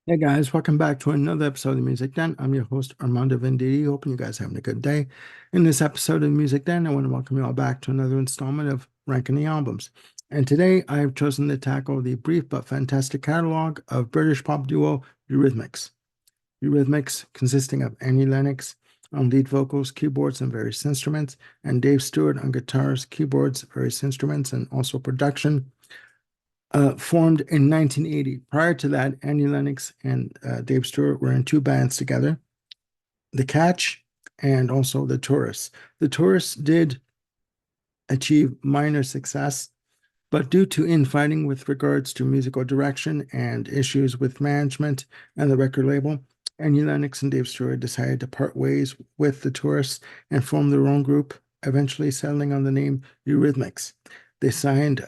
Hey guys, welcome back to another episode of Music Den. I'm your host Armando Venditti. Hoping you guys are having a good day. In this episode of Music Den, I want to welcome you all back to another installment of Ranking the Albums. And today I have chosen to tackle the brief but fantastic catalog of British pop duo Eurythmics. Eurythmics, consisting of Annie Lennox on lead vocals, keyboards, and various instruments, and Dave Stewart on guitars, keyboards, various instruments, and also production, formed in 1980. Prior to that, Annie Lennox and Dave Stewart were in two bands together, The Catch and also The Tourists. The Tourists did achieve minor success, but due to infighting with regards to musical direction and issues with management and the record label, Annie Lennox and Dave Stewart decided to part ways with The Tourists and form their own group, eventually settling on the name Eurythmics. They signed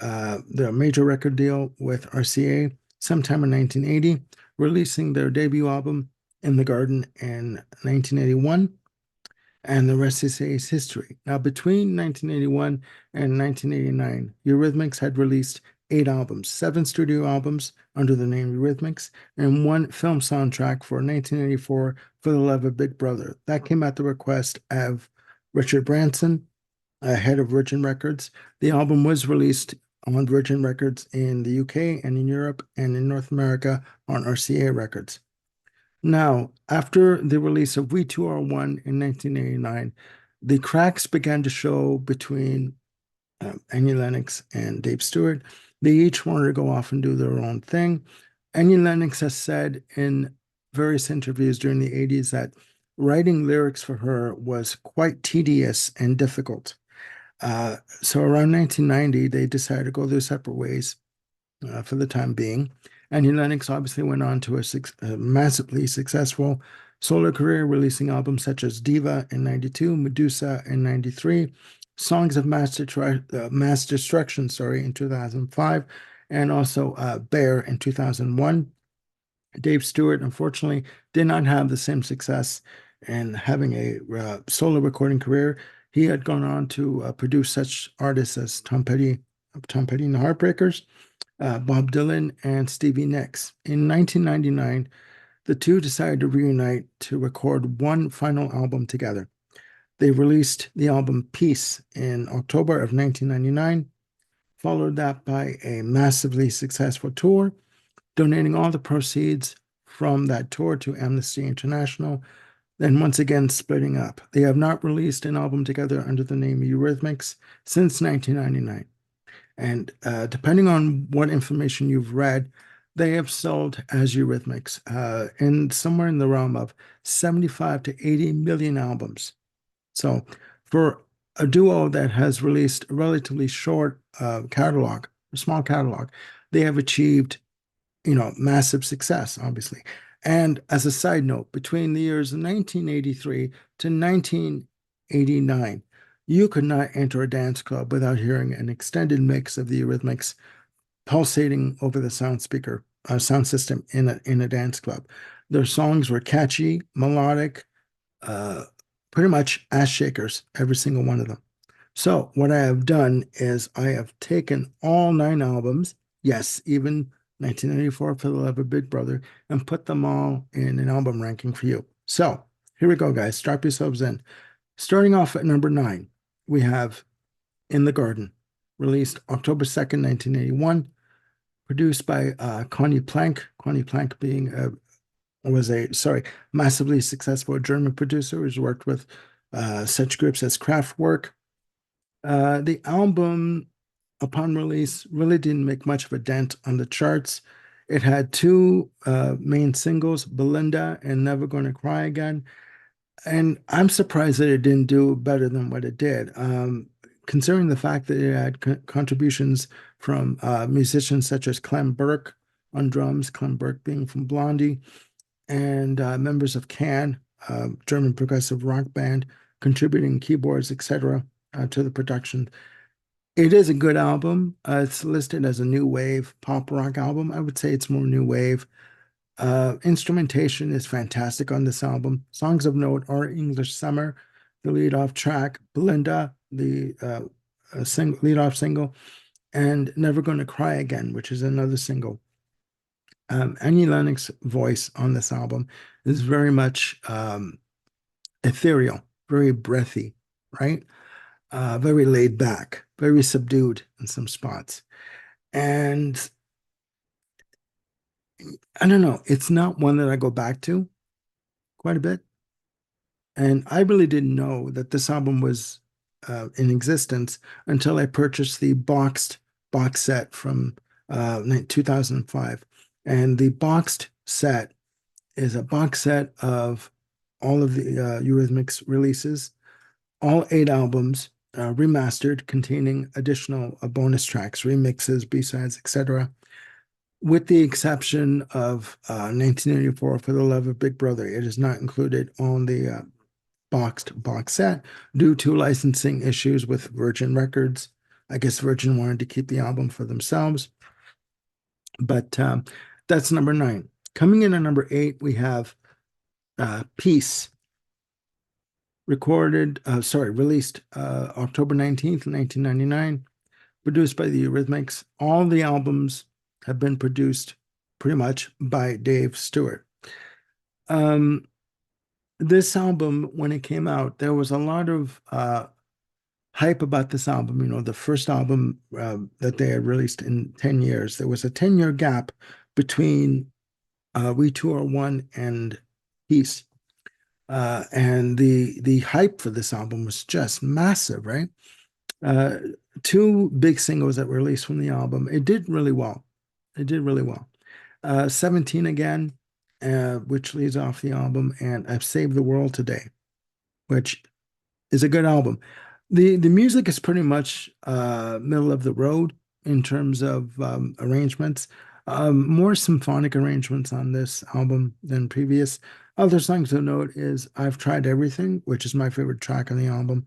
their major record deal with RCA sometime in 1980, releasing their debut album In the Garden in 1981, and the rest is history. Now, between 1981 and 1989, Eurythmics had released 8 albums, 7 studio albums under the name Eurythmics, and 1 film soundtrack for 1984 For the Love of Big Brother. That came at the request of Richard Branson, head of Virgin Records. The album was released on Virgin Records in the UK and in Europe and in North America on RCA Records. Now, after the release of We Two Are One in 1989, the cracks began to show between Annie Lennox and Dave Stewart. They each wanted to go off and do their own thing. Annie Lennox has said in various interviews during the 80s that writing lyrics for her was quite tedious and difficult. So around 1990, they decided to go their separate ways for the time being. Annie Lennox obviously went on to a massively successful solo career, releasing albums such as Diva in 92, Medusa in 93, Songs of Mass Destruction, in 2005, and also Bear in 2001. Dave Stewart, unfortunately, did not have the same success in having a solo recording career. He had gone on to produce such artists as Tom Petty and the Heartbreakers, Bob Dylan, and Stevie Nicks. In 1999, the two decided to reunite to record one final album together. They released the album Peace in October of 1999, followed that by a massively successful tour, donating all the proceeds from that tour to Amnesty International, then once again splitting up. They have not released an album together under the name Eurythmics since 1999. And depending on what information you've read, they have sold as Eurythmics in somewhere in the realm of 75 to 80 million albums. So for a duo that has released a relatively short catalog, a small catalog, they have achieved, massive success, obviously. And as a side note, between the years 1983 to 1989, you could not enter a dance club without hearing an extended mix of the Eurythmics pulsating over the sound system in a dance club. Their songs were catchy, melodic, uh, pretty much ass shakers, every single one of them. So what I have done is I have taken all 9 albums, yes, even 1994 For the Love of Big Brother, and put them all in an album ranking for you. So here we go, guys. Strap yourselves in. Starting off at number 9, we have In the Garden, released October 2nd, 1981, produced by Connie Plank. Connie Plank being massively successful German producer who's worked with such groups as Kraftwerk. The album, upon release, really didn't make much of a dent on the charts. It had two main singles, Belinda and Never Gonna Cry Again. And I'm surprised that it didn't do better than what it did, considering the fact that it had contributions from musicians such as Clem Burke on drums, Clem Burke being from Blondie, and members of Can, German progressive rock band, contributing keyboards, etc., to the production. It is a good album. It's listed as a new wave pop rock album. I would say it's more new wave. Instrumentation is fantastic on this album. Songs of note are English Summer, the lead-off track, Belinda, the lead-off single, and Never Gonna Cry Again, which is another single. Annie Lennox's voice on this album is very much ethereal, very breathy, right? Very laid back, very subdued in some spots. And I don't know, it's not one that I go back to quite a bit. And I really didn't know that this album was in existence until I purchased the boxed box set from 2005. And the boxed set is a box set of all of the Eurythmics releases, all 8 albums remastered, containing additional bonus tracks, remixes, B-sides, etc., with the exception of 1984 For the Love of Big Brother. It is not included on the boxed box set due to licensing issues with Virgin Records. I guess Virgin wanted to keep the album for themselves. But that's number 9. Coming in at number 8, we have Peace, released October 19th, 1999, produced by the Eurythmics. All the albums have been produced pretty much by Dave Stewart. This album, when it came out, there was a lot of hype about this album. You know, the first album that they had released in 10 years. There was a 10-year gap between We Two Are One and Peace. And the hype for this album was just massive, right? 2 big singles that were released from the album. It did really well. It did really well. 17 Again, which leads off the album, and I've Saved the World Today, which is a good album. The music is pretty much middle of the road in terms of arrangements. More symphonic arrangements on this album than previous. Other songs to note is I've Tried Everything, which is my favorite track on the album,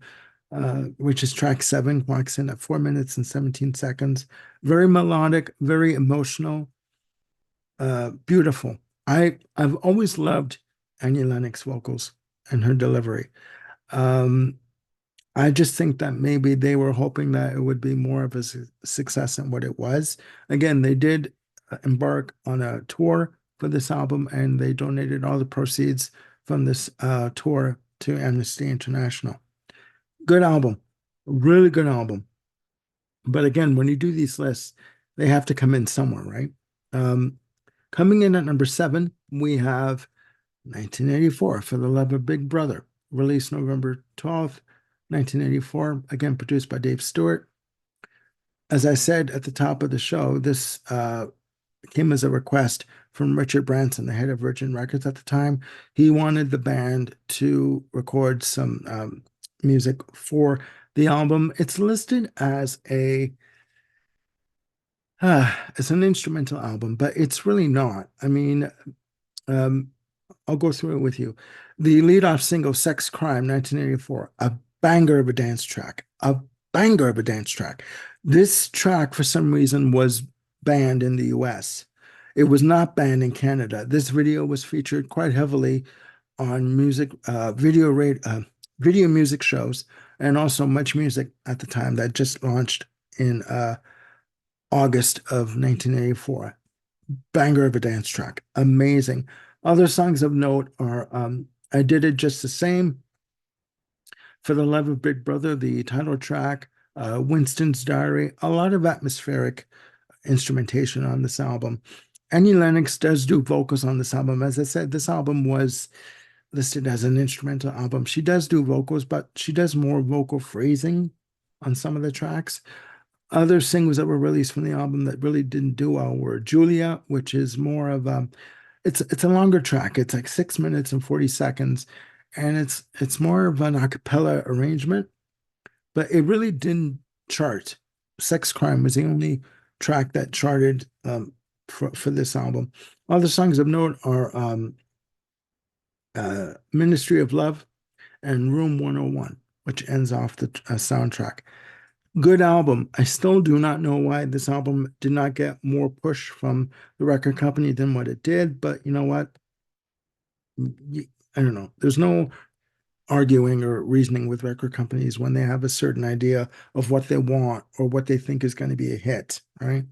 which is track 7, clocks in at 4 minutes and 17 seconds. Very melodic, very emotional, beautiful. I've always loved Annie Lennox vocals and her delivery. I just think that maybe they were hoping that it would be more of a success than what it was. Again, they did embark on a tour for this album, and they donated all the proceeds from this tour to Amnesty International. Good album, really good album. But again, when you do these lists, they have to come in somewhere, right? Coming in at number 7, we have 1984, For the Love of Big Brother, released November 12th, 1984, again produced by Dave Stewart. As I said at the top of the show, this came as a request from Richard Branson, the head of Virgin Records at the time. He wanted the band to record some music for the album. It's listed as it's an instrumental album, but it's really not. I mean, I'll go through it with you. The lead-off single, Sex Crime, 1984, a banger of a dance track, a banger of a dance track. This track, for some reason, was banned in the US. It was not banned in Canada. This video was featured quite heavily on video music shows, and also Much Music at the time that just launched in August of 1984. Banger of a dance track. Amazing. Other songs of note are I Did It Just the Same, For the Love of Big Brother, the title track, Winston's Diary, a lot of atmospheric instrumentation on this album. Annie Lennox does do vocals on this album. As I said, this album was listed as an instrumental album. She does do vocals, but she does more vocal phrasing on some of the tracks. Other singles that were released from the album that really didn't do well were Julia, which is more of it's a longer track. It's like 6 minutes and 40 seconds, and it's more of an a cappella arrangement, but it really didn't chart. Sex Crime was the only track that charted for this album. Other songs of note are Ministry of Love and Room 101, which ends off the soundtrack. Good album. I still do not know why this album did not get more push from the record company than what it did, but you know what? I don't know. There's no arguing or reasoning with record companies when they have a certain idea of what they want or what they think is going to be a hit, right?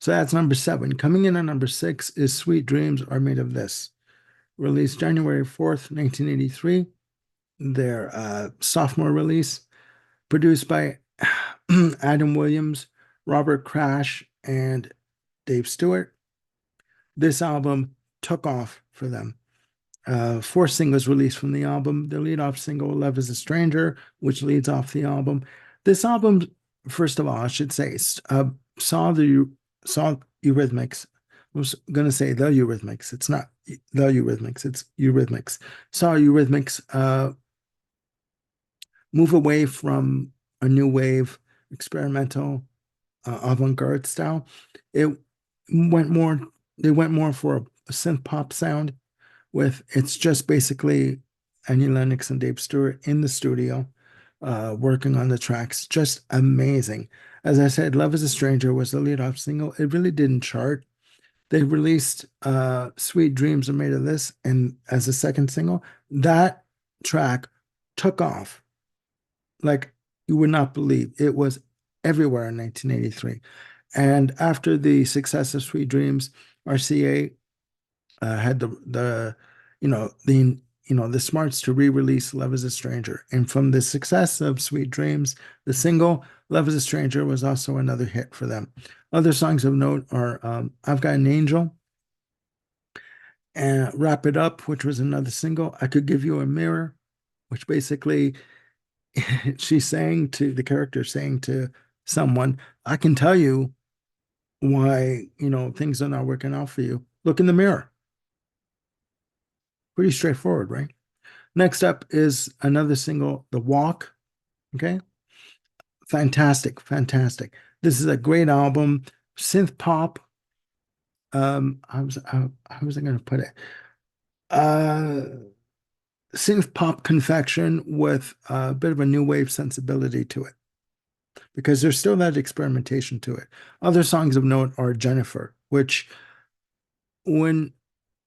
So that's number 7. Coming in at number 6 is Sweet Dreams Are Made of This, released January 4th, 1983. Their sophomore release, produced by Adam Williams, Robert Crash, and Dave Stewart. This album took off for them. 4 singles released from the album. The lead-off single, Love is a Stranger, which leads off the album. This album, first of all, I should say, saw Eurythmics. I was going to say the Eurythmics. It's not the Eurythmics, it's Eurythmics. Saw Eurythmics move away from a new wave, experimental, avant-garde style. It went more, they went more for a synth pop sound with, it's just basically Annie Lennox and Dave Stewart in the studio, working on the tracks. Just amazing. As I said, Love is a Stranger was the lead-off single. It really didn't chart. They released Sweet Dreams Are Made of This, and as a second single, that track took off like you would not believe. It was everywhere in 1983. And after the success of Sweet Dreams, RCA had the the smarts to re-release Love is a Stranger. And from the success of Sweet Dreams, the single Love is a Stranger was also another hit for them. Other songs of note are I've Got an Angel, and Wrap It Up, which was another single. I Could Give You a Mirror, which basically she's saying to the character, saying to someone, I can tell you why, things are not working out for you. Look in the mirror. Pretty straightforward, right? Next up is another single, The Walk. Okay. Fantastic, fantastic. This is a great album. Synth pop. How was I going to put it? Uh, Synth pop confection with a bit of a new wave sensibility to it, because there's still that experimentation to it. Other songs of note are Jennifer, which when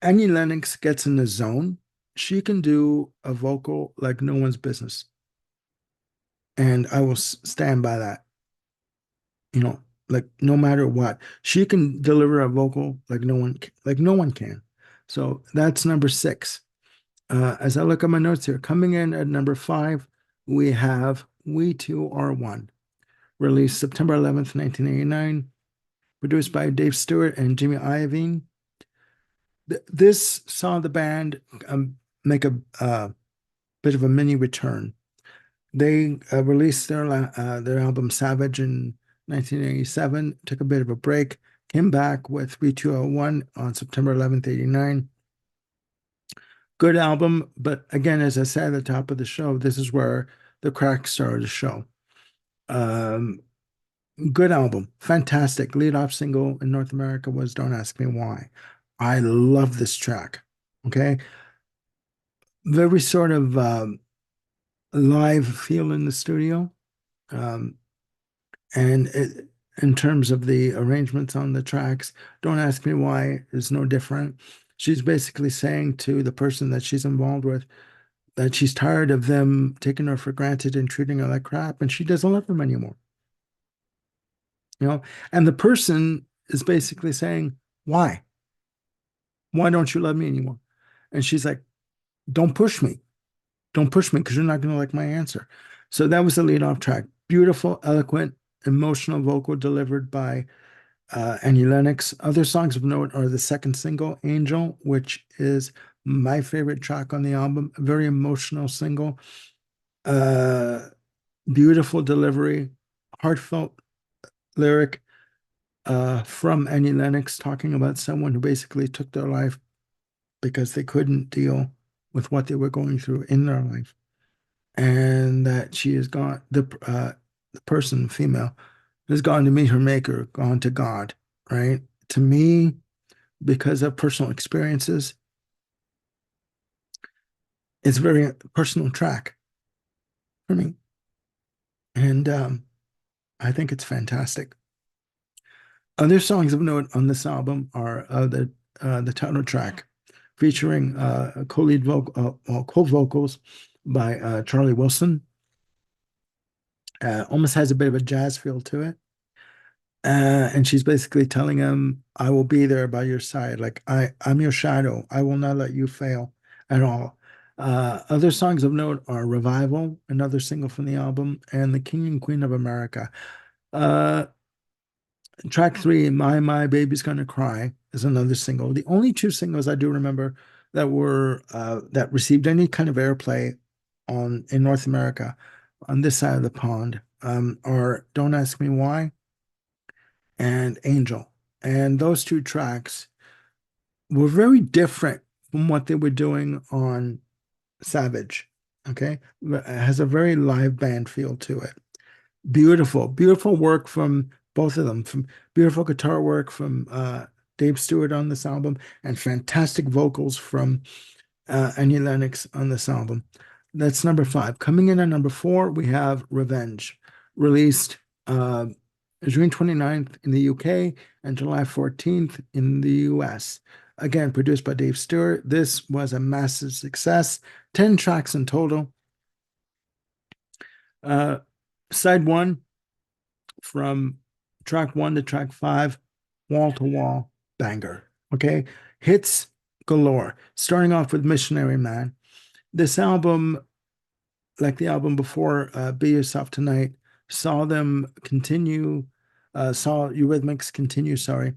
Annie Lennox gets in the zone, she can do a vocal like no one's business. And I will stand by that. Like no matter what, she can deliver a vocal like no one can. So that's number 6. As I look at my notes here, coming in at number 5, we have We Two Are One, released September 11th, 1989, produced by Dave Stewart and Jimmy Iovine. This saw the band make a bit of a mini return. They released their album Savage in 1987, took a bit of a break, came back with 3201 on September 11th, 89. Good album, but again, as I said at the top of the show, this is where the cracks started to show. Good album, fantastic. Lead-off single in North America was Don't Ask Me Why. I love this track. Okay. Very sort of live feel in the studio. And in terms of the arrangements on the tracks, Don't Ask Me Why is no different. She's basically saying to the person that she's involved with that she's tired of them taking her for granted and treating her like crap, and she doesn't love them anymore. And the person is basically saying, why? Why don't you love me anymore? And she's like, don't push me. Don't push me because you're not going to like my answer. So that was the lead off track. Beautiful, eloquent, emotional vocal delivered by Annie Lennox. Other songs of note are the second single, Angel, which is my favorite track on the album. A very emotional single. Beautiful delivery, heartfelt lyric from Annie Lennox talking about someone who basically took their life because they couldn't deal with what they were going through in their life. And that she has gone, the person, female, has gone to meet her maker, gone to God, right? To me, because of personal experiences, it's a very personal track for me. And I think it's fantastic. Other songs of note on this album are the title track, featuring co-vocals by Charlie Wilson. Almost has a bit of a jazz feel to it. And she's basically telling him, I will be there by your side. Like I'm your shadow. I will not let you fail at all. Other songs of note are Revival, another single from the album, and The King and Queen of America. Uh, Track three, My Baby's Gonna Cry, is another single. The only two singles I do remember that were that received any kind of airplay on in North America on this side of the pond are Don't Ask Me Why and Angel. And those two tracks were very different from what they were doing on Savage. Okay. It has a very live band feel to it. Beautiful, beautiful work from both of them, from beautiful guitar work from Dave Stewart on this album, and fantastic vocals from Annie Lennox on this album. That's number five. Coming in at number four, we have Revenge, released uh, June 29th in the UK and July 14th in the US. Again, produced by Dave Stewart. This was a massive success, 10 tracks in total. Uh, Side one, from track one to track five, wall to wall banger. Okay. Hits galore. Starting off with Missionary Man. This album, like the album before, Be Yourself Tonight, saw them continue, saw Eurythmics continue, sorry,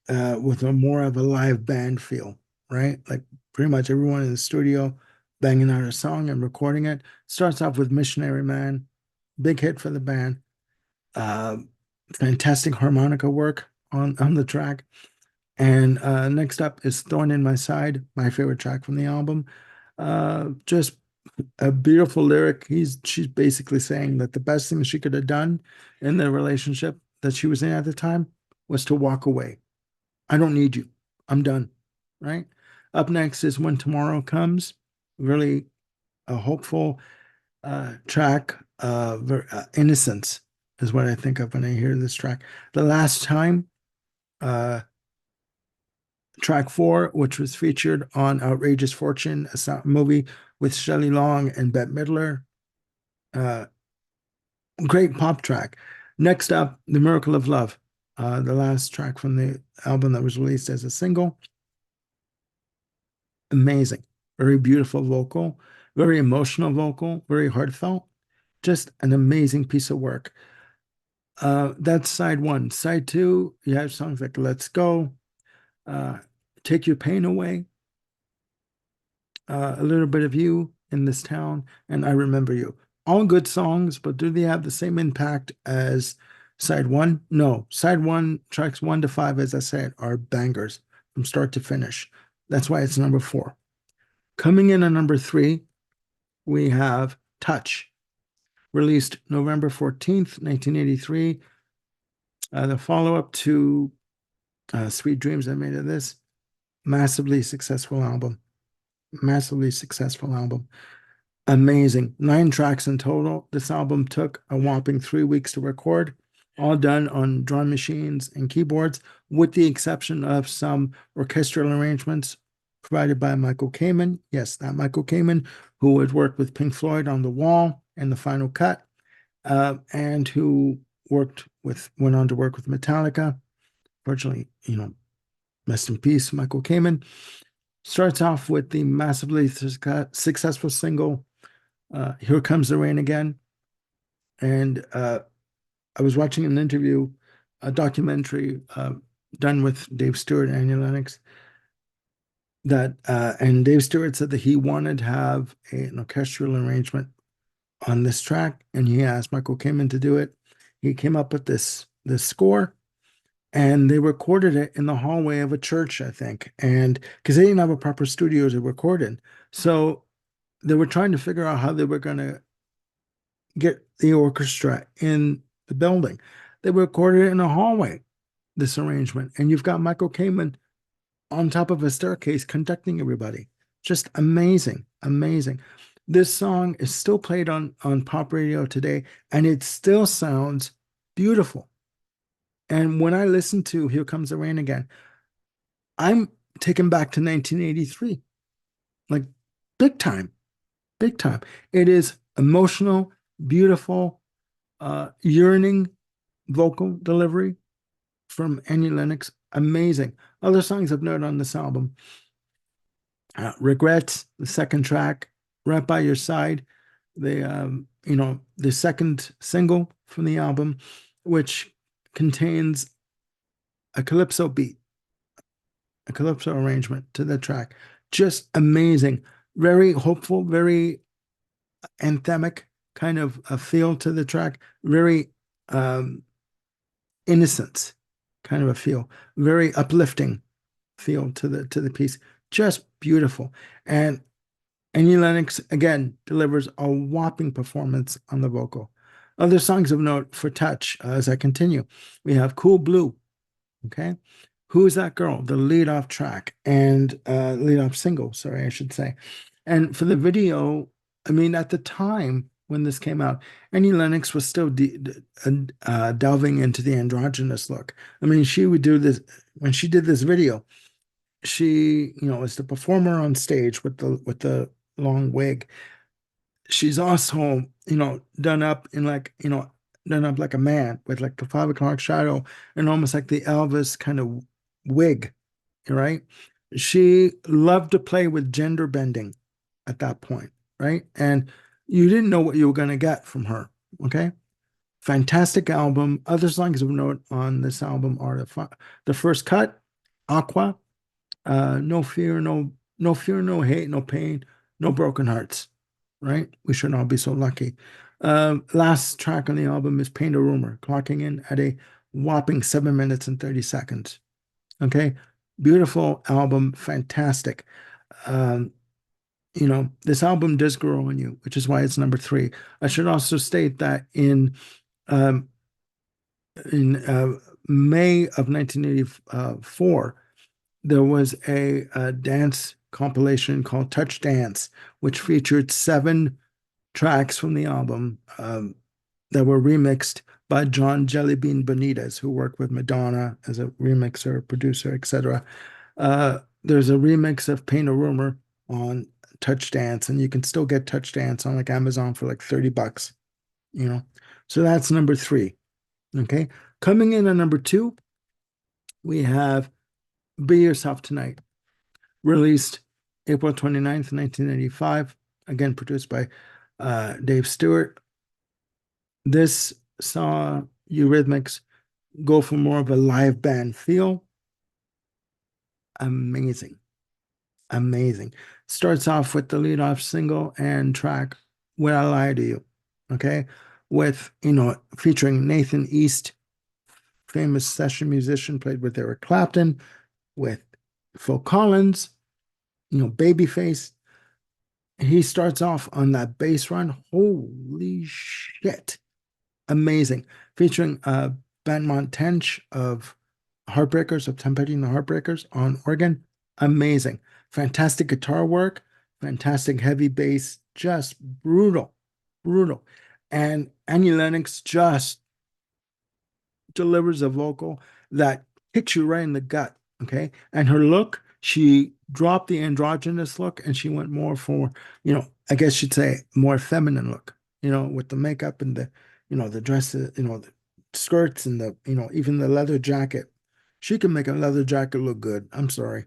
with a more of a live band feel, right? Like pretty much everyone in the studio banging out a song and recording it. Starts off with Missionary Man, big hit for the band. Uh, Fantastic harmonica work on the track. And next up is Thorn in My Side, my favorite track from the album. Just a beautiful lyric. She's basically saying that the best thing she could have done in the relationship that she was in at the time was to walk away. I don't need you. I'm done. Right? Up next is When Tomorrow Comes. Really a hopeful track. Innocence is what I think of when I hear this track. The Last Time, uh, track four, which was featured on Outrageous Fortune, a movie with Shelley Long and Bette Midler. Uh, Great pop track. Next up, The Miracle of Love, the last track from the album that was released as a single. Amazing. Very beautiful vocal, very emotional vocal, very heartfelt. Just an amazing piece of work. That's side one. Side two, you have songs like Let's Go, uh, Take Your Pain Away, A Little Bit of You in This Town, and I Remember You. All good songs, but do they have the same impact as side one? No. Side one, tracks one to five, as I said, are bangers from start to finish. That's why it's number four. Coming in at number three, we have Touch, released November 14th, 1983. The follow-up to Sweet Dreams I Made of This. Massively successful album. Massively successful album. Amazing. 9 tracks in total. This album took a whopping 3 weeks to record, all done on drum machines and keyboards, with the exception of some orchestral arrangements provided by Michael Kamen. Yes, that Michael Kamen, who had worked with Pink Floyd on The Wall and The Final Cut, and who went on to work with Metallica. Fortunately, rest in peace, Michael Kamen. Starts off with the massively successful single, Here Comes the Rain Again. And I was watching an interview, a documentary done with Dave Stewart and Annie Lennox, and Dave Stewart said that he wanted to have an orchestral arrangement on this track, and he asked Michael Kamen to do it. He came up with this score, and they recorded it in the hallway of a church, I think, and because they didn't have a proper studio to record in, so they were trying to figure out how they were going to get the orchestra in the building. They recorded it in a hallway, this arrangement, and you've got Michael Kamen on top of a staircase conducting everybody. Just amazing, amazing. This song is still played on pop radio today, and it still sounds beautiful. And when I listen to Here Comes the Rain Again, I'm taken back to 1983, like big time, big time. It is emotional, beautiful, yearning vocal delivery. from Annie Lennox, amazing. Other songs of note on this album, Regrets, the second track, Right by Your Side, the second single from the album, which contains a calypso beat, a calypso arrangement to the track. Just amazing. Very hopeful, very anthemic kind of a feel to the track. Very innocent kind of a feel. Very uplifting feel to the piece. Just beautiful. And Annie Lennox again delivers a whopping performance on the vocal. Other songs of note for Touch as I continue. We have Cool Blue. Okay. Who's That Girl? The lead off track and lead off single, sorry, I should say. And for the video, I mean, at the time when this came out, Annie Lennox was still delving into the androgynous look. I mean, she would do this when she did this video. She, was the performer on stage with the long wig. She's also, done up in done up like a man with like the 5 o'clock shadow and almost like the Elvis kind of wig, right? She loved to play with gender bending at that point, right? And you didn't know what you were going to get from her, okay? Fantastic album. Other songs of note on this album are the first cut, Aqua, No Fear, No Fear, No Hate, No Pain, No Broken Hearts, right? We should all be so lucky. Last track on the album is Paint a Rumor, clocking in at a whopping 7 minutes and 30 seconds. Okay. Beautiful album, fantastic. Um, this album does grow on you, which is why it's number 3. I should also state that um, in May of 1984, there was a dance compilation called Touch Dance, which featured 7 tracks from the album that were remixed by John Jellybean Benitez, who worked with Madonna as a remixer, producer, etc. There's a remix of Paint a Rumor on Touch Dance, and you can still get Touch Dance on like Amazon for like $30, So that's number 3. Okay. Coming in at number 2, we have Be Yourself Tonight, released April 29th, 1985, again produced by Dave Stewart. This saw Eurythmics go for more of a live band feel. Amazing. Amazing. Starts off with the lead off single and track, When I Lie to You, okay? With, featuring Nathan East, famous session musician, played with Eric Clapton, with Phil Collins, Babyface. He starts off on that bass run. Holy shit. Amazing. Featuring Benmont Tench of Heartbreakers, of Tom Petty and the Heartbreakers on organ. Amazing. Fantastic guitar work, fantastic heavy bass, just brutal, brutal. And Annie Lennox just delivers a vocal that hits you right in the gut, okay? And her look, she dropped the androgynous look and she went more for, I guess you'd say more feminine look, with the makeup and the dresses, the skirts and even the leather jacket. She can make a leather jacket look good. I'm sorry.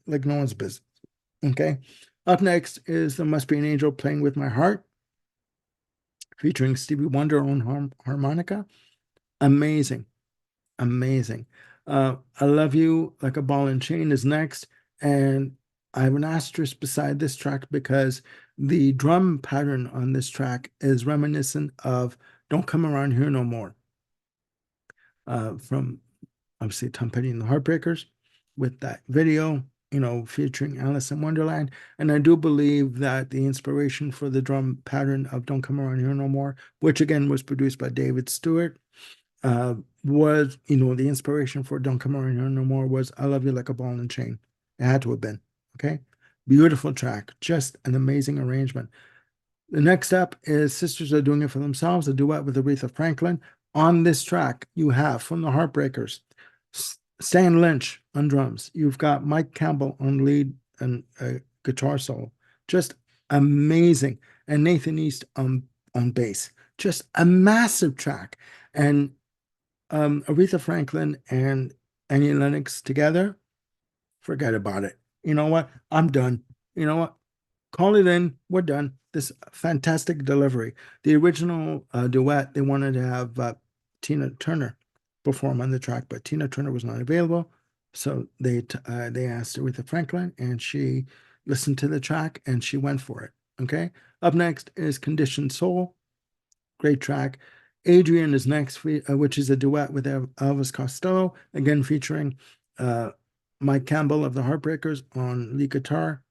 Like no one's business. Okay. Up next is There Must Be an Angel Playing With My Heart, featuring Stevie Wonder on harmonica. Amazing. Amazing. I Love You Like a Ball and Chain is next. And I have an asterisk beside this track because the drum pattern on this track is reminiscent of Don't Come Around Here No More, from obviously Tom Petty and the Heartbreakers, with that video, featuring Alice in Wonderland. And I do believe that the inspiration for the drum pattern of Don't Come Around Here No More, which again was produced by David Stewart, was, the inspiration for Don't Come Around Here No More was I Love You Like a Ball and Chain. It had to have been. Okay. Beautiful track. Just an amazing arrangement. The next up is Sisters Are Doing It For Themselves, a duet with Aretha Franklin. On this track, you have from the Heartbreakers, Stan Lynch on drums. You've got Mike Campbell on lead and guitar solo. Just amazing. And Nathan East on bass. Just a massive track. And Aretha Franklin and Annie Lennox together, forget about it. You know what? I'm done. You know what? Call it in. We're done. This fantastic delivery. The original duet, they wanted to have Tina Turner perform on the track, but Tina Turner was not available. So they asked Aretha Franklin, and she listened to the track and she went for it. Okay. Up next is Conditioned Soul. Great track. Adrian is next, which is a duet with Elvis Costello, again featuring uh, Mike Campbell of the Heartbreakers on lead guitar.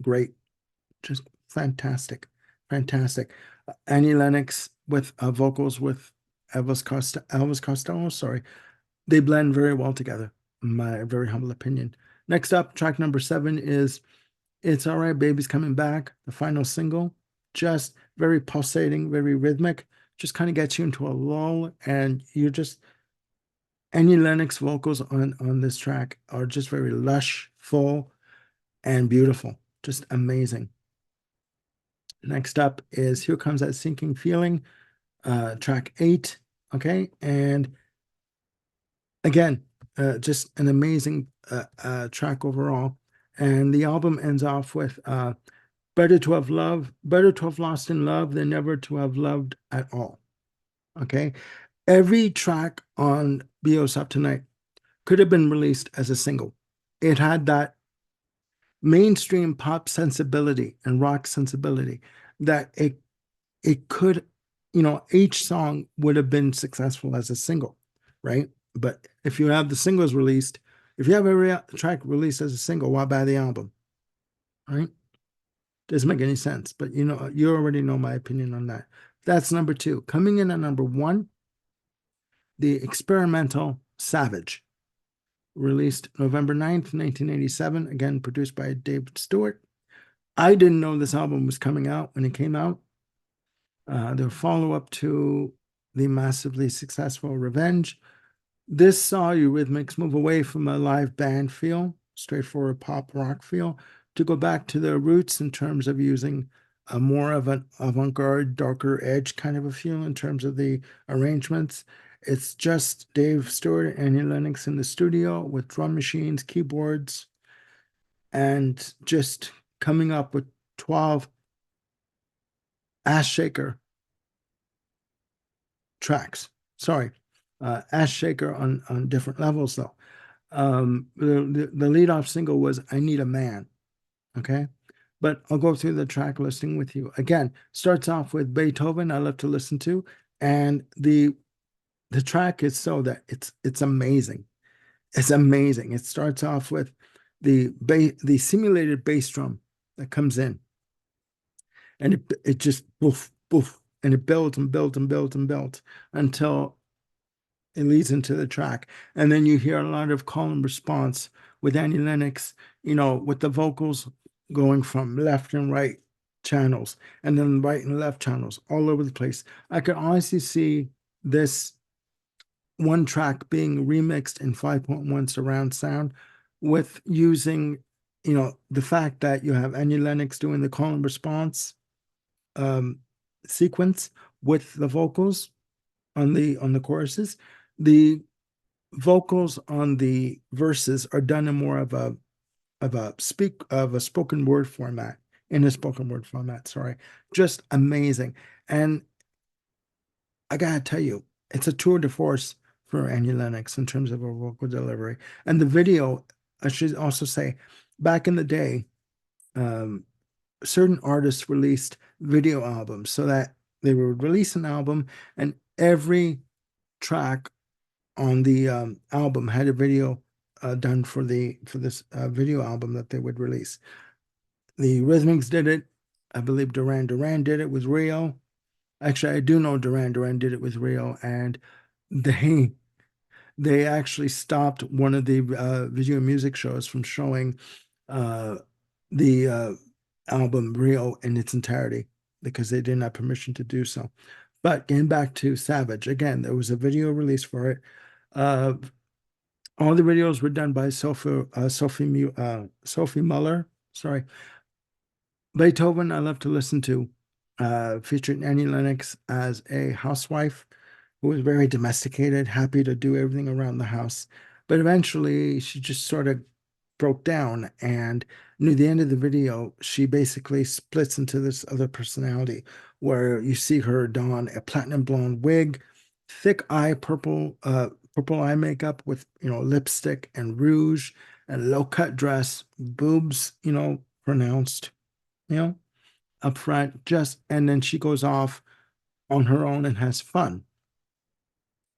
Great, just fantastic, fantastic. Annie Lennox with vocals with Elvis Costello. Sorry, they blend very well together. My very humble opinion. Next up, track number 7 is "It's All Right, Baby's Coming Back," the final single. Just very pulsating, very rhythmic. Just kind of gets you into a lull, and you're just Annie Lennox vocals on this track are just very lush, full, and beautiful. Just amazing. Next up is "Here Comes That Sinking Feeling," track 8. Okay, and again, just an amazing track overall. And the album ends off with "Better to have loved, better to have lost in love than never to have loved at all." Okay, every track on B.O. Stop Tonight could have been released as a single. It had that mainstream pop sensibility and rock sensibility that it could, each song would have been successful as a single, right? But if you have the singles released, if you have every track released as a single, why buy the album, right? Doesn't make any sense. But you already know my opinion on that. That's number 2. Coming in at number 1, the experimental Savage, released November 9th, 1987, again produced by David Stewart. I didn't know this album was coming out when it came out. The follow-up to the massively successful Revenge. This saw Eurythmics move away from a live band feel, straightforward pop rock feel, to go back to their roots in terms of using a more of an avant-garde, darker edge kind of a feel in terms of the arrangements. It's just Dave Stewart and Annie Lennox in the studio with drum machines, keyboards, and just coming up with 12 ass shaker tracks. Sorry, ass shaker on different levels though. The lead off single was "I Need a Man." Okay, but I'll go through the track listing with you again. Starts off with Beethoven, I love to listen to, and the track is so that it's amazing. It's amazing. It starts off with the simulated bass drum that comes in, and it just boof boof, and it builds and builds and builds and builds until it leads into the track. And then you hear a lot of call and response with Annie Lennox, with the vocals going from left and right channels, and then right and left channels all over the place. I could honestly see this one track being remixed in 5.1 surround sound, with using, the fact that you have Annie Lennox doing the call and response um, sequence with the vocals on the choruses. The vocals on the verses are done in more of a spoken word format, in a spoken word format, sorry. Just amazing. And I gotta tell you, it's a tour de force for Annie Lennox in terms of her vocal delivery. And the video, I should also say, back in the day, um, certain artists released video albums so that they would release an album, and every track on the album had a video done for this video album that they would release. The Rhythmics did it. I believe Duran Duran did it with Rio. Actually, I do know Duran Duran did it with Rio, and they they actually stopped one of the video music shows from showing uh, the album Rio in its entirety because they didn't have permission to do so. But getting back to Savage, again, there was a video release for it. Uh, all the videos were done by Sophie Muller. Sorry, Beethoven. I love to listen to, featuring Annie Lennox as a housewife, who was very domesticated, happy to do everything around the house. But eventually she just sort of broke down, and near the end of the video, she basically splits into this other personality where you see her don a platinum blonde wig, thick eye purple eye makeup with lipstick and rouge, and low cut dress, boobs, pronounced, you know, up front, just and then she goes off on her own and has fun.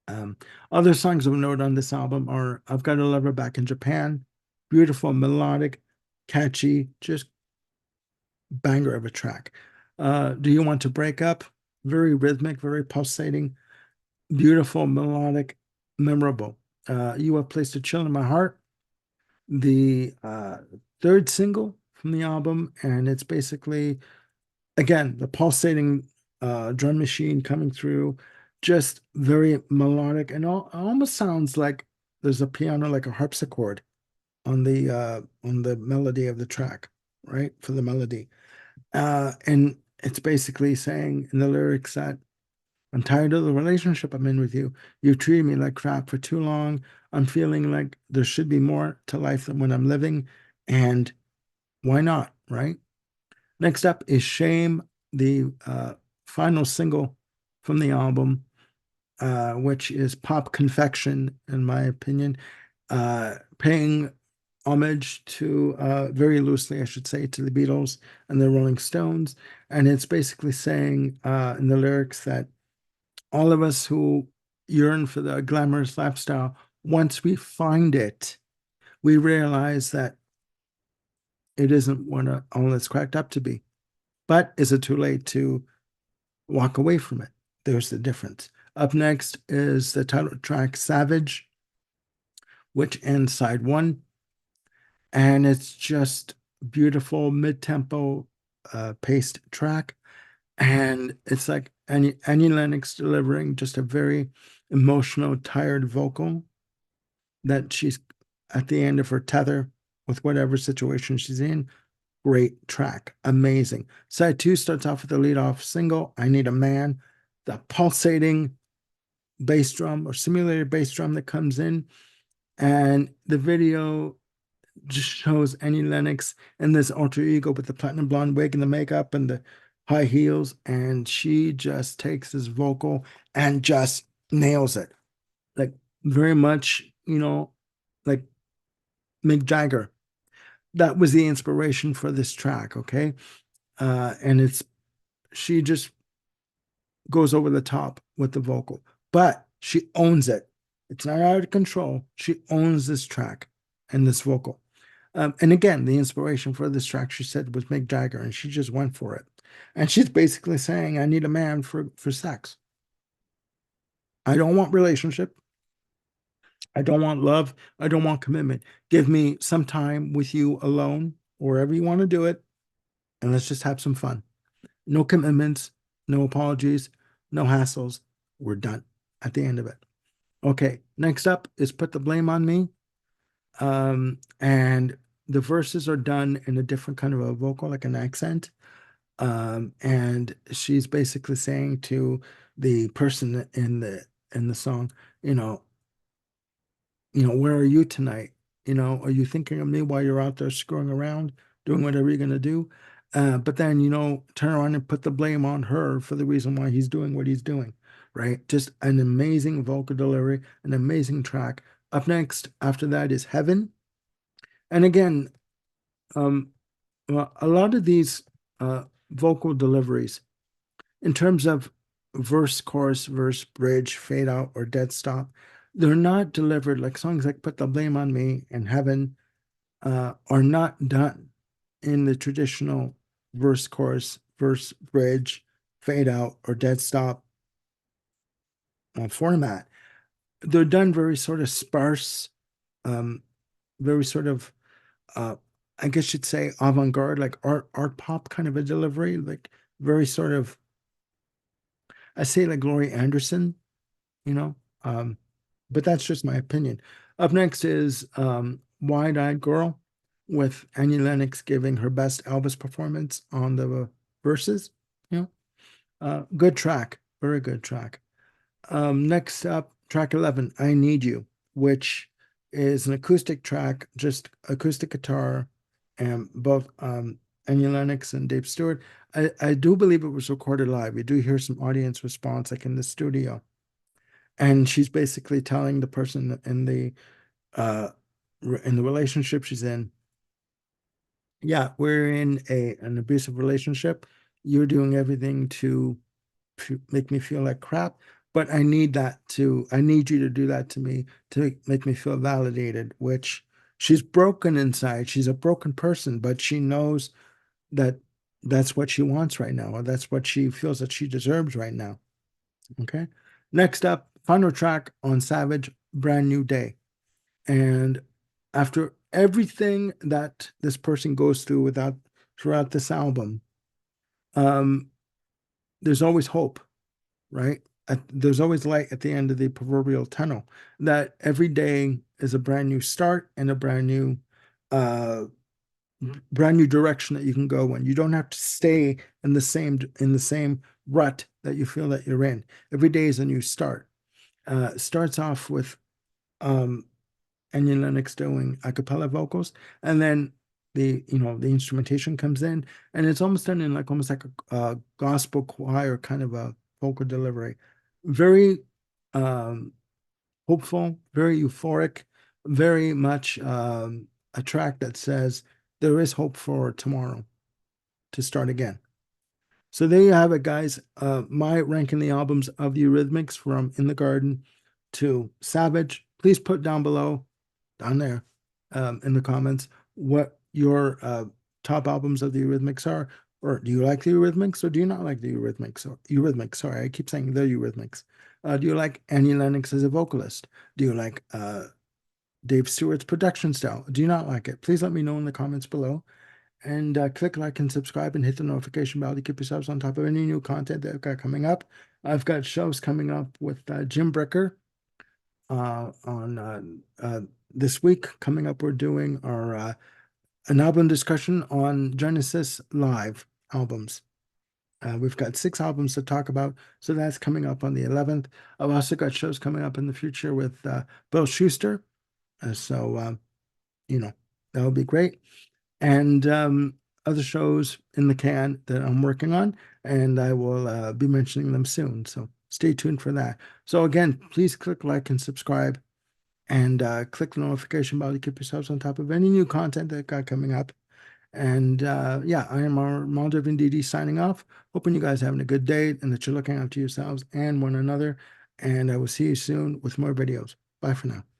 Um, Other songs of note on this album are I've Got a Lover Back in Japan, beautiful, melodic, catchy, just banger of a track. Do You Want to Break Up? Very rhythmic, very pulsating, beautiful, melodic, memorable. You Have Placed a Chill in My Heart, the third single from the album, and it's basically, again, the pulsating drum machine coming through, just very melodic, and almost sounds like there's a piano, like a harpsichord on the melody of the track, right? For the melody. And it's basically saying in the lyrics that I'm tired of the relationship I'm in with you. You've treated me like crap for too long. I'm feeling like there should be more to life than when I'm living. And why not, right? Next up is Shame, the final single from the album, which is pop confection, in my opinion, paying homage to, very loosely, I should say, to the Beatles and the Rolling Stones. And it's basically saying in the lyrics that all of us who yearn for the glamorous lifestyle, once we find it, we realize that it isn't what all it's cracked up to be. But is it too late to walk away from it? There's the difference. Up next is the title track Savage, which ends side one. And it's just beautiful mid-tempo paced track. And it's like Annie Lennox delivering just a very emotional, tired vocal that she's at the end of her tether with whatever situation she's in. Great track. Amazing. Side two starts off with the lead off single, I Need a Man, the pulsating bass drum or simulated bass drum that comes in. And the video just shows Annie Lennox in this alter ego with the platinum blonde wig and the makeup and the high heels. And she just takes this vocal and just nails it. Like very much, like Mick Jagger. That was the inspiration for this track, okay? And she just goes over the top with the vocal, but she owns it. It's not out of control. She owns this track and this vocal. And again, the inspiration for this track, she said, was Mick Jagger, and she just went for it. And she's basically saying, I need a man for sex. I don't want relationship. I don't want love. I don't want commitment. Give me some time with you alone, or wherever you want to do it, and let's just have some fun. No commitments, no apologies, no hassles. We're done at the end of it. Okay, next up is Put the Blame on Me. And the verses are done in a different kind of a vocal, like an accent. And she's basically saying to the person in the song, you know, where are you tonight? Are you thinking of me while you're out there screwing around, doing whatever you're gonna do? But then, turn around and put the blame on her for the reason why he's doing what he's doing, right? Just an amazing vocal delivery, an amazing track. Up next, after that is Heaven. And again, um, well, a lot of these vocal deliveries, in terms of verse, chorus, verse, bridge, fade out, or dead stop, they're not delivered like songs like Put the Blame on Me and Heaven are not done in the traditional verse, chorus, verse, bridge, fade out, or dead stop format. They're done very sort of sparse, um, very sort of, uh, I guess you'd say avant-garde, like art pop kind of a delivery, like very sort of, I say like Gloria Anderson, you know. But that's just my opinion. Up next is Wide-Eyed Girl, with Annie Lennox giving her best Elvis performance on the verses. Good track, very good track. Next up, track 11, I Need You, which is an acoustic track, just acoustic guitar, and both Annie Lennox and Dave Stewart. I do believe it was recorded live. You do hear some audience response, like in the studio. And she's basically telling the person uh in the relationship she's in, yeah, we're in an abusive relationship. You're doing everything to make me feel like crap, but I need you to do that to me to make me feel validated, which she's broken inside. She's a broken person, but she knows that that's what she wants right now, or that's what she feels that she deserves right now. Okay. Next up, final track on Savage, Brand New Day. And after everything that this person goes through throughout this album, um, there's always hope, right? There's always light at the end of the proverbial tunnel. That every day is a brand new start and a uh, brand new direction that you can go in. You don't have to stay in the same rut that you feel that you're in. Every day is a new start. Starts off with um, Anya Lennox doing a cappella vocals, and then the instrumentation comes in, and it's almost done in almost like a gospel choir kind of a vocal delivery. Very um, hopeful, very euphoric, very much a track that says there is hope for tomorrow to start again. So there you have it, guys. My ranking the albums of the Eurythmics from In the Garden to Savage. Please put down below, down there, in the comments, what your top albums of the Eurythmics are. Or do you like the Eurythmics or do you not like the Eurythmics? Or Eurythmics, sorry, I keep saying the Eurythmics. Do you like Annie Lennox as a vocalist? Do you like Dave Stewart's production style? Do you not like it? Please let me know in the comments below. And click like and subscribe and hit the notification bell to keep yourselves on top of any new content that I've got coming up. I've got shows coming up with Jim Brecker on this week. Coming up, we're doing an album discussion on Genesis Live albums. We've got 6 albums to talk about, so that's coming up on the 11th. I've also got shows coming up in the future with Bill Schuster, so that'll be great. And other shows in the can that I'm working on, and I will be mentioning them soon. So stay tuned for that. So again, please click like and subscribe, and click the notification bell to keep yourselves on top of any new content that I've got coming up. And yeah, I am Armando Venditti signing off. Hoping you guys are having a good day and that you're looking after yourselves and one another. And I will see you soon with more videos. Bye for now.